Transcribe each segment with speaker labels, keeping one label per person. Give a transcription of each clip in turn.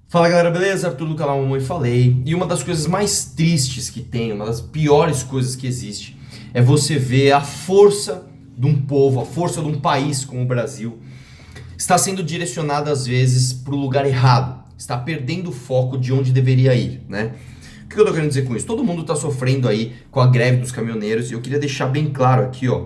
Speaker 1: Fala galera, beleza? Arthur do canal Mamãe Falei. E uma das coisas mais tristes que tem, uma das piores coisas que existe, é você ver a força de um povo, a força de um país como o Brasil, está sendo direcionada às vezes para o lugar errado, está perdendo o foco de onde deveria ir, né? O que eu tô querendo dizer com isso? Todo mundo está sofrendo aí com a greve dos caminhoneiros e eu queria deixar bem claro aqui, ó,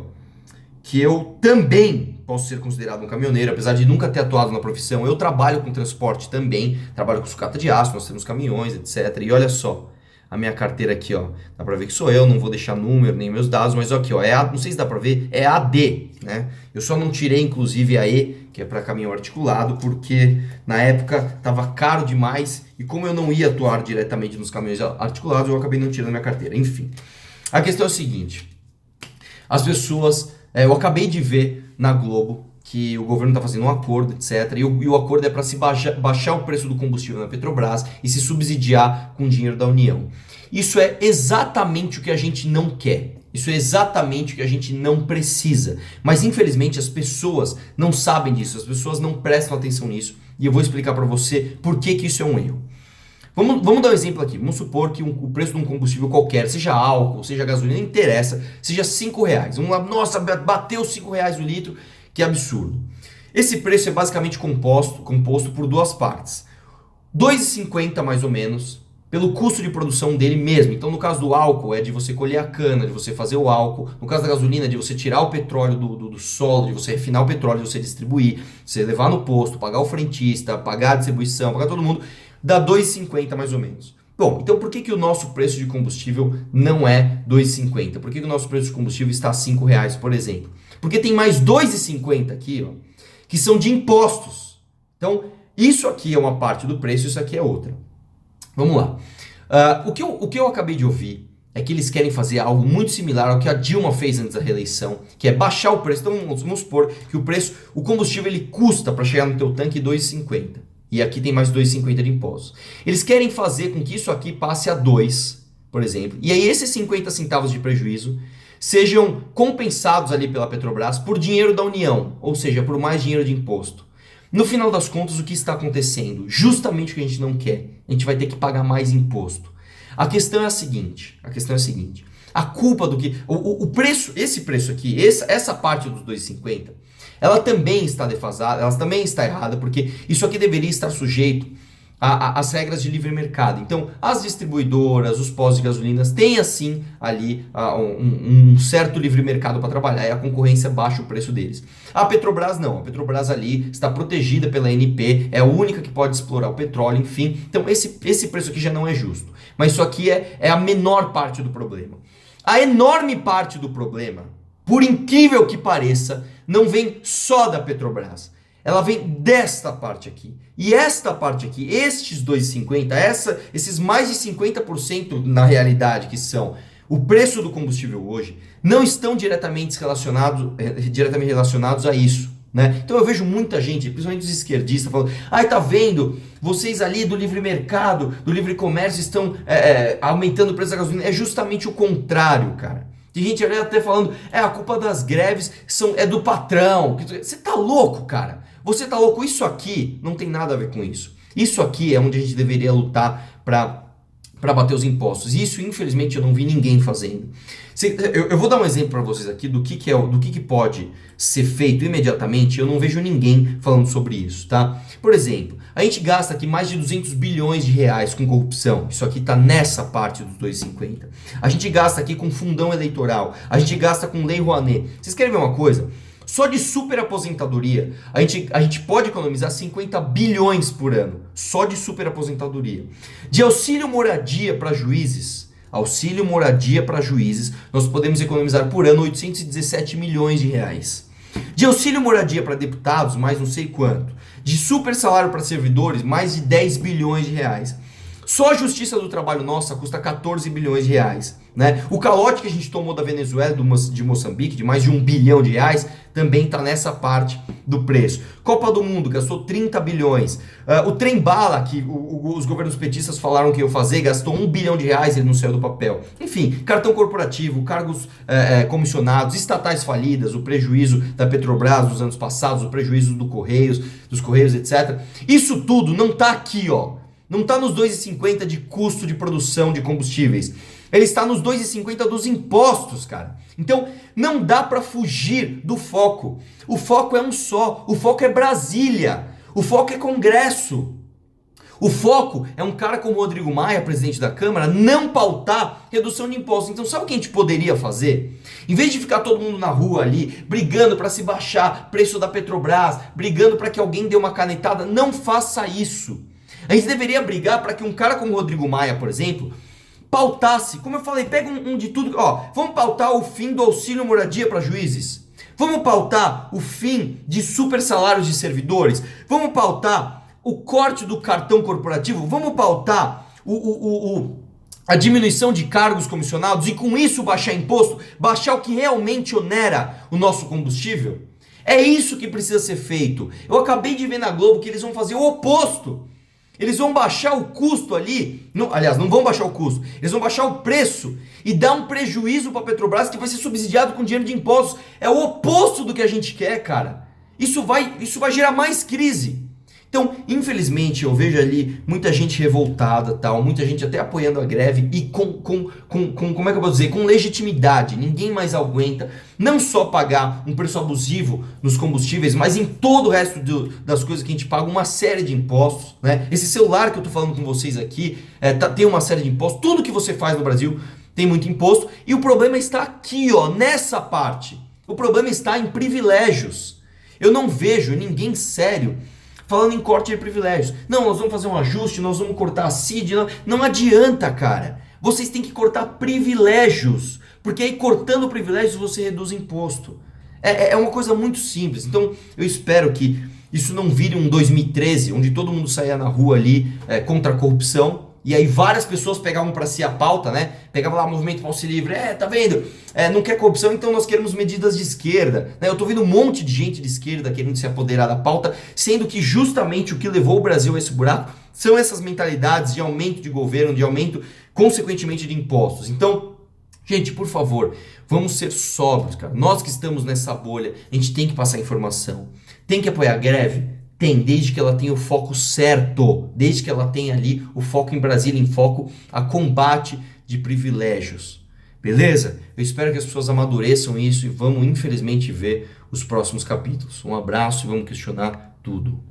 Speaker 1: que eu também posso ser considerado um caminhoneiro, apesar de nunca ter atuado na profissão. Eu trabalho com transporte também, trabalho com sucata de aço, nós temos caminhões, etc. E olha só, a minha carteira aqui, ó, dá pra ver que sou eu, não vou deixar número nem meus dados, mas aqui, ó, não sei se dá pra ver, é AD, né? Eu só não tirei, inclusive, a E, que é para caminhão articulado, porque na época tava caro demais e como eu não ia atuar diretamente nos caminhões articulados, eu acabei não tirando minha carteira. Enfim, a questão é o seguinte, as pessoas... eu acabei de ver na Globo que o governo está fazendo um acordo, etc. E o acordo é para se baixar o preço do combustível na Petrobras e se subsidiar com dinheiro da União. Isso é exatamente o que a gente não quer. Isso é exatamente o que a gente não precisa. Mas infelizmente as pessoas não sabem disso, as pessoas não prestam atenção nisso. E eu vou explicar para você por que isso é um erro. Vamos dar um exemplo aqui. Vamos supor que o preço de um combustível qualquer, seja álcool, seja gasolina, não interessa, seja R$ 5. Vamos lá, nossa, bateu R$ 5 o litro, que absurdo. Esse preço é basicamente composto por duas partes. R$ 2,50 mais ou menos, pelo custo de produção dele mesmo. Então, no caso do álcool, é de você colher a cana, de você fazer o álcool. No caso da gasolina, é de você tirar o petróleo do solo, de você refinar o petróleo, de você distribuir, você levar no posto, pagar o frentista, pagar a distribuição, pagar todo mundo. Dá R$ 2,50 mais ou menos. Bom, então por que o nosso preço de combustível não é R$ 2,50? Por que o nosso preço de combustível está a R$ 5, por exemplo? Porque tem mais R$ 2,50 aqui, ó, que são de impostos. Então, isso aqui é uma parte do preço, isso aqui é outra. Vamos lá. O que eu acabei de ouvir é que eles querem fazer algo muito similar ao que a Dilma fez antes da reeleição, que é baixar o preço. Então, vamos supor que o combustível, ele custa para chegar no teu tanque R$ 2,50. E aqui tem mais R$ 2,50 de impostos. Eles querem fazer com que isso aqui passe a 2, por exemplo. E aí esses 50 centavos de prejuízo sejam compensados ali pela Petrobras por dinheiro da União. Ou seja, por mais dinheiro de imposto. No final das contas, o que está acontecendo? Justamente o que a gente não quer. A gente vai ter que pagar mais imposto. A questão é a seguinte. A culpa do que... O preço, esse preço aqui, essa parte dos 2,50... ela também está defasada, ela também está errada, porque isso aqui deveria estar sujeito às regras de livre mercado. Então, as distribuidoras, os postos de gasolinas têm assim ali um certo livre mercado para trabalhar e a concorrência baixa o preço deles. A Petrobras não, a Petrobras ali está protegida pela ANP, é a única que pode explorar o petróleo, enfim. Então, esse preço aqui já não é justo. Mas isso aqui é a menor parte do problema. A enorme parte do problema, por incrível que pareça, não vem só da Petrobras. Ela vem desta parte aqui. E esta parte aqui, estes 2,50, esses mais de 50% na realidade que são o preço do combustível hoje, não estão diretamente relacionados a isso. Né? Então eu vejo muita gente, principalmente os esquerdistas, falando: ai, tá vendo? Vocês ali do livre mercado, do livre comércio estão aumentando o preço da gasolina. É justamente o contrário, cara. Tem gente ali até falando, a culpa das greves é do patrão. Você tá louco, cara? Você tá louco? Isso aqui não tem nada a ver com isso. Isso aqui é onde a gente deveria lutar para bater os impostos. E isso, infelizmente, eu não vi ninguém fazendo. Eu vou dar um exemplo para vocês aqui do que pode ser feito imediatamente. Eu não vejo ninguém falando sobre isso, tá? Por exemplo, a gente gasta aqui mais de 200 bilhões de reais com corrupção. Isso aqui tá nessa parte dos 2,50. A gente gasta aqui com fundão eleitoral. A gente gasta com lei Rouanet. Vocês querem ver uma coisa? Só de superaposentadoria, a gente pode economizar 50 bilhões por ano. Só de superaposentadoria. De auxílio moradia para juízes, nós podemos economizar por ano 817 milhões de reais. De auxílio moradia para deputados, mais não sei quanto. De super salário para servidores, mais de 10 bilhões de reais. Só a Justiça do Trabalho nossa custa 14 bilhões de reais. Né? O calote que a gente tomou da Venezuela, de Moçambique, de mais de 1 bilhão de reais, também está nessa parte do preço. Copa do Mundo gastou 30 bilhões. O trem-bala, que os governos petistas falaram que ia fazer, gastou 1 bilhão de reais, ele não saiu do papel. Enfim, cartão corporativo, cargos comissionados, estatais falidas, o prejuízo da Petrobras dos anos passados, o prejuízo dos Correios, etc. Isso tudo não está aqui, ó. Não está nos 2,50 de custo de produção de combustíveis. Ele está nos 2,50 dos impostos, cara. Então, não dá para fugir do foco. O foco é um só. O foco é Brasília. O foco é Congresso. O foco é um cara como o Rodrigo Maia, presidente da Câmara, não pautar redução de impostos. Então, sabe o que a gente poderia fazer? Em vez de ficar todo mundo na rua ali, brigando para se baixar preço da Petrobras, brigando para que alguém dê uma canetada, não faça isso. A gente deveria brigar para que um cara como o Rodrigo Maia, por exemplo, pautasse, como eu falei, pega um de tudo, ó, vamos pautar o fim do auxílio moradia para juízes, vamos pautar o fim de super salários de servidores, vamos pautar o corte do cartão corporativo, vamos pautar a diminuição de cargos comissionados e com isso baixar imposto, baixar o que realmente onera o nosso combustível. É isso que precisa ser feito. Eu acabei de ver na Globo que eles vão fazer o oposto. Eles vão baixar o custo ali, aliás, não vão baixar o custo, eles vão baixar o preço e dar um prejuízo para a Petrobras que vai ser subsidiado com dinheiro de impostos. É o oposto do que a gente quer, cara. Isso vai gerar mais crise. Então, infelizmente, eu vejo ali muita gente revoltada, tal, muita gente até apoiando a greve e como é que eu vou dizer, com legitimidade. Ninguém mais aguenta não só pagar um preço abusivo nos combustíveis, mas em todo o resto das coisas que a gente paga, uma série de impostos, né? Esse celular que eu tô falando com vocês aqui, tem uma série de impostos, tudo que você faz no Brasil tem muito imposto, e o problema está aqui, ó, nessa parte. O problema está em privilégios. Eu não vejo ninguém sério falando em corte de privilégios. Não, nós vamos fazer um ajuste, nós vamos cortar a CID. Não adianta, cara. Vocês têm que cortar privilégios. Porque aí cortando privilégios você reduz imposto. É uma coisa muito simples. Então eu espero que isso não vire um 2013, onde todo mundo saia na rua ali contra a corrupção. E aí várias pessoas pegavam para si a pauta, né? Pegavam lá o Movimento Passe Livre, tá vendo? Não quer corrupção, então nós queremos medidas de esquerda, né? Eu tô vendo um monte de gente de esquerda querendo se apoderar da pauta, sendo que justamente o que levou o Brasil a esse buraco são essas mentalidades de aumento de governo, de aumento, consequentemente, de impostos. Então, gente, por favor, vamos ser sóbrios, cara. Nós que estamos nessa bolha, a gente tem que passar informação. Tem que apoiar a greve? Tem, desde que ela tenha o foco certo, desde que ela tenha ali o foco em Brasília, em foco a combate de privilégios. Beleza? Eu espero que as pessoas amadureçam isso e vamos, infelizmente, ver os próximos capítulos. Um abraço e vamos questionar tudo.